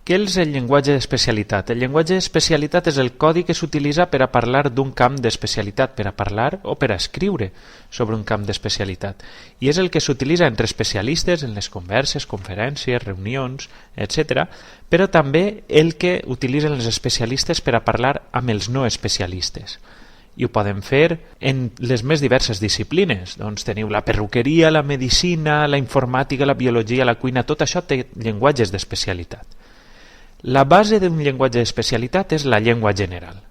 Què és el llenguatge d'especialitat? El llenguatge d'especialitat és el codi que s'utilitza per a parlar d'un camp d'especialitat, per a parlar o per a escriure sobre un camp d'especialitat. I és el que s'utilitza entre especialistes en les converses, conferències, reunions, etc. Però també el que utilitzen els especialistes per a parlar amb els no especialistes. I ho podem fer en les més diverses disciplines. Doncs teniu la perruqueria, la medicina, la informàtica, la biologia, la cuina, tot això té llenguatges d'especialitat. La base d'un llenguatge d'especialitat és la llengua general.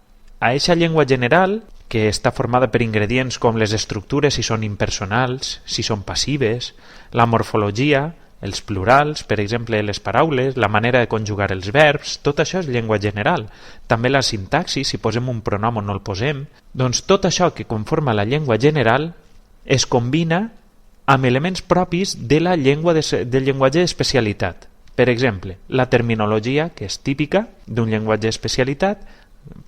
A aquesta llengua general, que està formada per ingredients com les estructures si són impersonals, si són passives, la morfologia, els plurals, per exemple, les paraules, la manera de conjugar els verbs, tot això és llengua general. També la sintaxi, si posem un pronom o no el posem. Doncs tot això que conforma la llengua general es combina amb elements propis de la llengua del llenguatge d'especialitat. Per exemple, la terminologia, que és típica d'un llenguatge d'especialitat,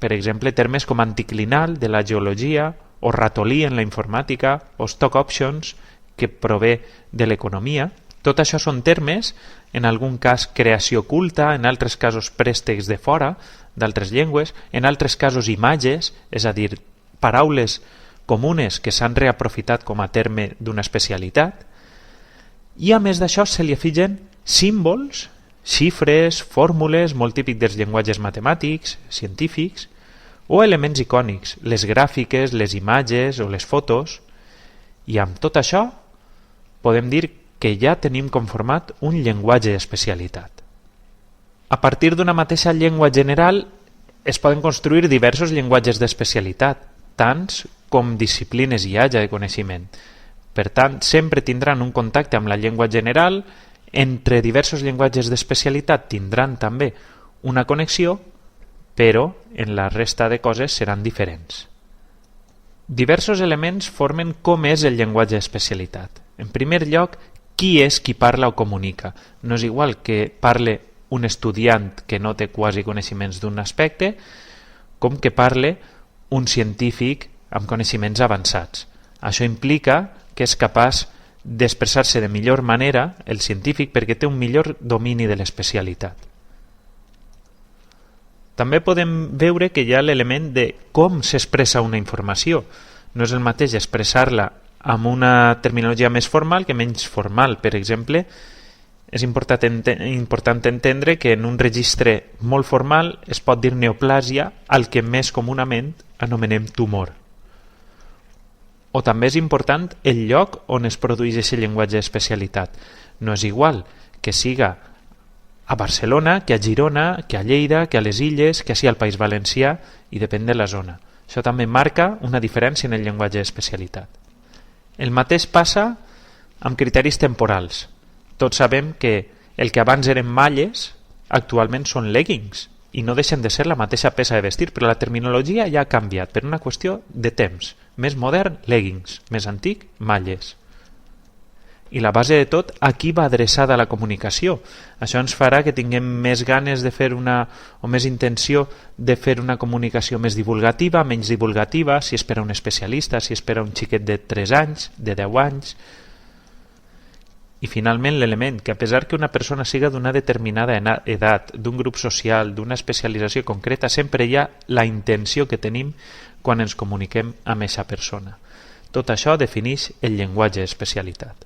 per exemple, termes com anticlinal de la geologia, o ratolí en la informàtica, o stock options, que prové de l'economia. Tot això són termes, en algun cas creació culta, en altres casos préstecs de fora, d'altres llengües, en altres casos imatges, és a dir, paraules comunes que s'han reaprofitat com a terme d'una especialitat, i a més d'això se li afegeixen símbols, xifres, fórmules, molt típic dels llenguatges matemàtics, científics, o elements icònics, les gràfiques, les imatges o les fotos, i amb tot això podem dir que ja tenim conformat un llenguatge d'especialitat. A partir d'una mateixa llengua general es poden construir diversos llenguatges d'especialitat, tants com disciplines hi haja de coneixement. Per tant, sempre tindran un contacte amb la llengua general. Entre diversos llenguatges d'especialitat tindran també una connexió, però en la resta de coses seran diferents. Diversos elements formen com és el llenguatge d'especialitat. En primer lloc, qui és qui parla o comunica. No és igual que parle un estudiant que no té quasi coneixements d'un aspecte, com que parle un científic amb coneixements avançats. Això implica que és capaç d'expressar-se de millor manera el científic perquè té un millor domini de l'especialitat. També podem veure que hi ha l'element de com s'expressa una informació. No és el mateix expressar-la amb una terminologia més formal que menys formal. Per exemple, és important entendre que en un registre molt formal es pot dir neoplàsia al que més comunament anomenem tumor. O també és important el lloc on es produeix aquest llenguatge d'especialitat. No és igual que siga a Barcelona, que a Girona, que a Lleida, que a les Illes, que així al País Valencià, i depèn de la zona. Això també marca una diferència en el llenguatge d'especialitat. El mateix passa amb criteris temporals. Tots sabem que el que abans eren malles actualment són leggings i no deixen de ser la mateixa peça de vestir, però la terminologia ja ha canviat per una qüestió de temps. Més modern, leggings. Més antic, malles. I la base de tot, aquí va adreçada a la comunicació. Això ens farà que tinguem més ganes de fer o més intenció de fer una comunicació més divulgativa, menys divulgativa, si és per a un especialista, si és per a un xiquet de 3 anys, de 10 anys. I finalment l'element que a pesar que una persona siga d'una determinada edat, d'un grup social, d'una especialització concreta, sempre hi ha la intenció que tenim quan ens comuniquem amb aquesta persona. Tot això defineix el llenguatge d'especialitat.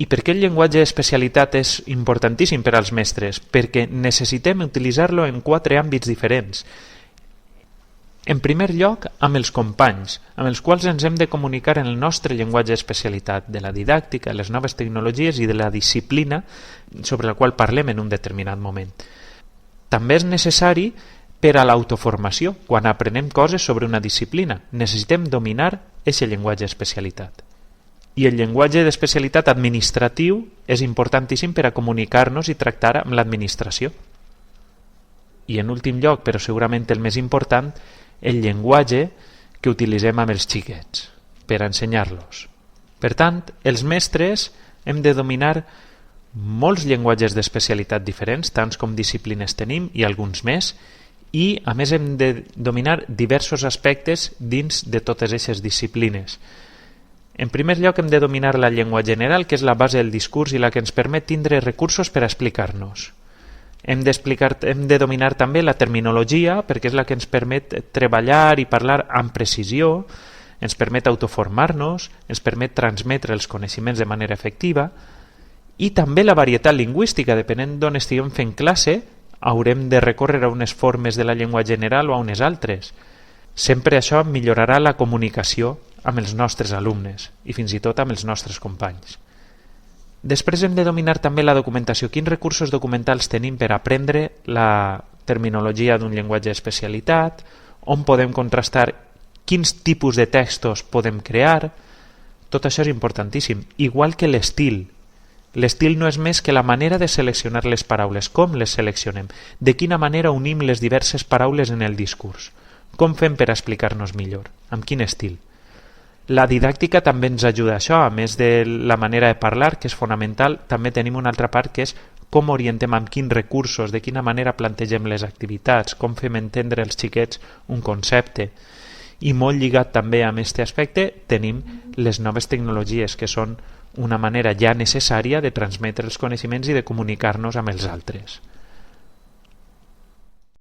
I per què el llenguatge d'especialitat és importantíssim per als mestres? Perquè necessitem utilitzar-lo en 4 àmbits diferents. En primer lloc, amb els companys, amb els quals ens hem de comunicar en el nostre llenguatge d'especialitat, de la didàctica, les noves tecnologies i de la disciplina sobre la qual parlem en un determinat moment. També és necessari per a l'autoformació. Quan aprenem coses sobre una disciplina, necessitem dominar aquest llenguatge d'especialitat. I el llenguatge d'especialitat administratiu és importantíssim per a comunicar-nos i tractar amb l'administració. I en últim lloc, però segurament el més important, el llenguatge que utilitzem amb els xiquets per ensenyar-los. Per tant, els mestres hem de dominar molts llenguatges d'especialitat diferents, tants com disciplines tenim i alguns més, i a més hem de dominar diversos aspectes dins de totes aquestes disciplines. En primer lloc hem de dominar la llengua general, que és la base del discurs i la que ens permet tindre recursos per a explicar-nos. Hem de dominar també la terminologia, perquè és la que ens permet treballar i parlar amb precisió, ens permet autoformar-nos, ens permet transmetre els coneixements de manera efectiva, i també la varietat lingüística, depenent d'on estiguem fent classe, haurem de recórrer a unes formes de la llengua general o a unes altres. Sempre això millorarà la comunicació amb els nostres alumnes i fins i tot amb els nostres companys. Després hem de dominar també la documentació. Quins recursos documentals tenim per aprendre la terminologia d'un llenguatge d'especialitat, on podem contrastar quins tipus de textos podem crear. Tot això és importantíssim, igual que l'estil. L'estil no és més que la manera de seleccionar les paraules, com les seleccionem, de quina manera unim les diverses paraules en el discurs, com fem per explicar-nos millor, amb quin estil. La didàctica també ens ajuda a això, a més de la manera de parlar, que és fonamental, també tenim una altra part que és com orientem, amb quins recursos, de quina manera plantegem les activitats, com fem entendre als xiquets un concepte. I molt lligat també amb aquest aspecte tenim les noves tecnologies, que són una manera ja necessària de transmetre els coneixements i de comunicar-nos amb els altres.